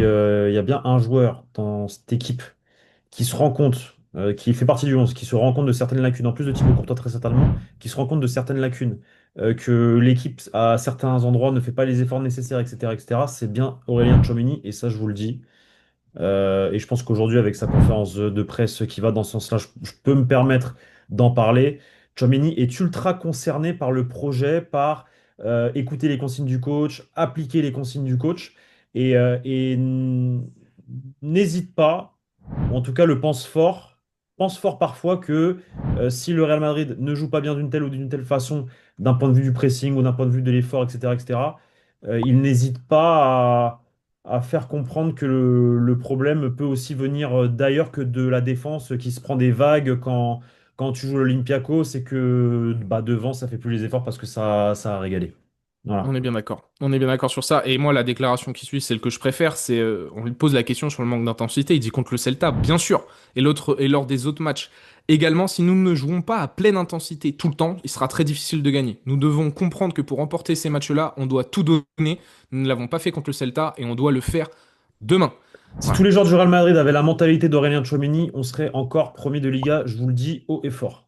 il y a bien un joueur dans cette équipe qui se rend compte, qui fait partie du 11, qui se rend compte de certaines lacunes, en plus de Thibaut Courtois très certainement, qui se rend compte de certaines lacunes, que l'équipe à certains endroits ne fait pas les efforts nécessaires, etc., etc., c'est bien Aurélien Tchouaméni, et ça je vous le dis. Et je pense qu'aujourd'hui, avec sa conférence de presse qui va dans ce sens-là, je peux me permettre d'en parler. Tchouaméni est ultra concerné par le projet, par écouter les consignes du coach, appliquer les consignes du coach, et n'hésite pas, ou en tout cas le pense fort parfois que si le Real Madrid ne joue pas bien d'une telle ou d'une telle façon, d'un point de vue du pressing ou d'un point de vue de l'effort, etc., etc., il n'hésite pas à faire comprendre que le problème peut aussi venir d'ailleurs que de la défense qui se prend des vagues quand tu joues l'Olympiakos, c'est que bah, devant, ça fait plus les efforts parce que ça a régalé. Voilà. On est bien d'accord. On est bien d'accord sur ça. Et moi, la déclaration qui suit, celle que je préfère, c'est on lui pose la question sur le manque d'intensité. Il dit contre le Celta, bien sûr. Et lors des autres matchs. Également, si nous ne jouons pas à pleine intensité tout le temps, il sera très difficile de gagner. Nous devons comprendre que pour remporter ces matchs-là, on doit tout donner. Nous ne l'avons pas fait contre le Celta et on doit le faire demain. Si tous Voilà. les joueurs du Real Madrid avaient la mentalité d'Aurélien Tchouaméni, on serait encore premier de Liga, je vous le dis haut et fort.